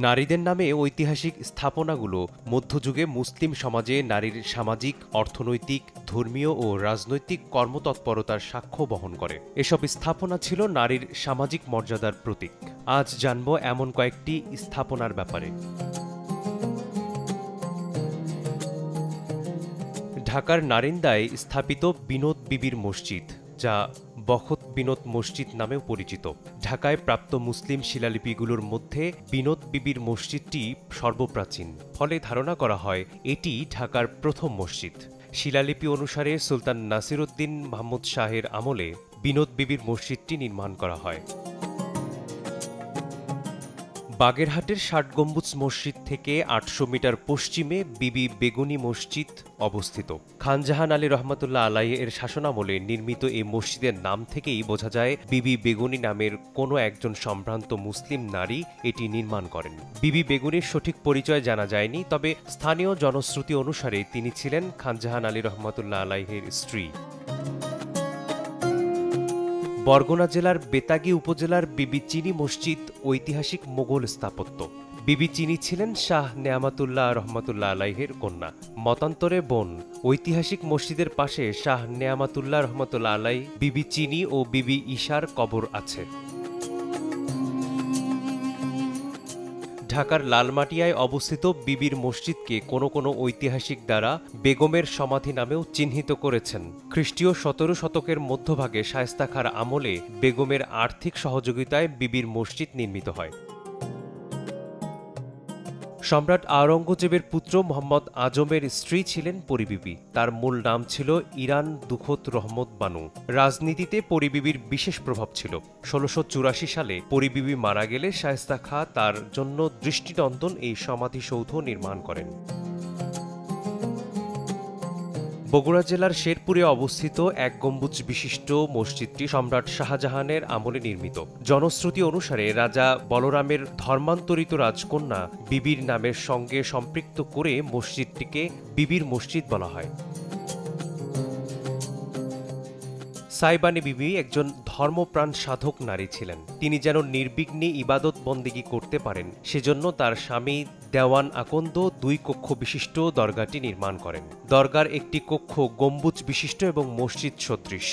নারীদের নামে ঐতিহাসিক স্থাপনাগুলো মধ্যযুগে মুসলিম সমাজে নারীর সামাজিক, অর্থনৈতিক, ধর্মীয় ও রাজনৈতিক কর্মতৎপরতার সাক্ষ্য বহন করে। এসব স্থাপনা ছিল নারীর সামাজিক মর্যাদার প্রতীক। আজ জানব এমন কয়েকটি স্থাপনার ব্যাপারে। ঢাকার নারিন্দায় স্থাপিত বিনোদ বিবির মসজিদ, যা বখত বিনোদ মসজিদ নামেও পরিচিত। ঢাকায় প্রাপ্ত মুসলিম শিলালিপিগুলোর মধ্যে বিনোদ বিবির মসজিদটি সর্বপ্রাচীন, ফলে ধারণা করা হয় এটি ঢাকার প্রথম মসজিদ। শিলালিপি অনুসারে সুলতান নাসিরউদ্দিন মুহাম্মদ শাহের আমলে বিনোদ বিবির মসজিদটি নির্মাণ করা হয়। বাগেরহাটের ৬০ গম্বুজ মসজিদ থেকে ৮০০ মিটার পশ্চিমে বিবি বেগুনি মসজিদ অবস্থিত। খানজাহান আলী রহমতুল্লাহ আলাইহি এর শাসনামলে নির্মিত এই মসজিদের নাম থেকেই বোঝা যায় বিবি বেগুনি নামের কোনো একজন সম্ভ্রান্ত মুসলিম নারী এটি নির্মাণ করেন। বিবি বেগুনির সঠিক পরিচয় জানা যায়নি, তবে স্থানীয় জনশ্রুতি অনুসারে তিনি ছিলেন খানজাহান আলী রহমতুল্লাহ আলাইহির স্ত্রী। বরগুনা জেলার বেতাগী উপজেলার বিবি চিনি মসজিদ ঐতিহাসিক মোগল স্থাপত্য। বিবি চিনি ছিলেন শাহ নেয়ামতুল্লাহ রহমতুল্লাহ আলাইহির কন্যা, মতান্তরে বোন। ঐতিহাসিক মসজিদের পাশে শাহ নেয়ামতুল্লাহ রহমতুল্লাহ আলাইহি, বিবি চিনি ও বিবি ঈশার কবর আছে। ঢাকার লালমাটিয়ায় অবস্থিত বিবির মসজিদকে কোনো কোনো ঐতিহাসিক দ্বারা বেগমের সমাধি নামেও চিহ্নিত করেছেন। খ্রিস্টীয় ১৭ শতকের মধ্যভাগে শায়েস্তা খাঁর আমলে বেগমের আর্থিক সহযোগিতায় বিবির মসজিদ নির্মিত হয়। সম্রাট আওরঙ্গজেবের পুত্র মোহাম্মদ আজমের স্ত্রী ছিলেন পরিবিবি। তার মূল নাম ছিল ইরান দুখত রহমত বানু। রাজনীতিতে পরিবিবির বিশেষ প্রভাব ছিল। ১৬৮৪ সালে পরিবিবি মারা গেলে শায়েস্তা খাঁ তার জন্য দৃষ্টিনন্দন এই সমাধিসৌধ নির্মাণ করেন। বগুড়া জেলার শেরপুরে অবস্থিত এক গম্বুজ বিশিষ্ট মসজিদটি সম্রাট শাহজাহানের আমলে নির্মিত। জনশ্রুতি অনুসারে রাজা বলরামের ধর্মান্তরিত রাজকন্যা বিবির নামের সঙ্গে সম্পৃক্ত করে মসজিদটিকে বিবির মসজিদ বলা হয়। সাইবানি বিবি একজন ধর্মপ্রাণ সাধক নারী ছিলেন। তিনি যেন নির্বিঘ্নে ইবাদত বন্দেগী করতে পারেন, সেজন্য তার স্বামী দেওয়ান আকন্দ ২ কক্ষ বিশিষ্ট দরগাটি নির্মাণ করেন। দরগার একটি কক্ষ গম্বুজ বিশিষ্ট এবং মসজিদ সদৃশ।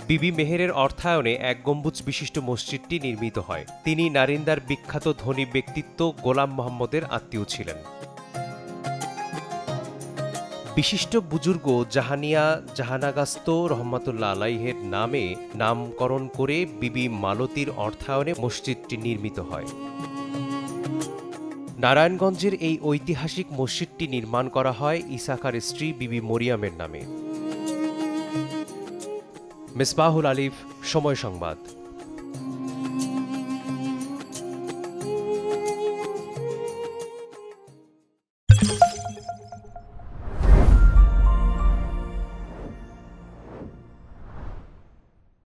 বিবি মেহেরের অর্থায়নে এক গম্বুজ বিশিষ্ট মসজিদটি নির্মিত হয়। তিনি নারিন্দার বিখ্যাত ধনী ব্যক্তিত্ব গোলাম মোহাম্মদের আত্মীয় ছিলেন। বিশিষ্ট বুজুর্গ জাহানিয়া জাহানাগাস্ত রহমতুল্লাহ আলাইহের নামে নামকরণ করে বিবি মালতীর অর্থায়নে মসজিদটি নির্মিত হয়। নারায়ণগঞ্জের এই ঐতিহাসিক মসজিদটি নির্মাণ করা হয় ইসাখার স্ত্রী বিবি মরিয়মের নামে। মিসবাহুল আলিফ, সময় সংবাদ।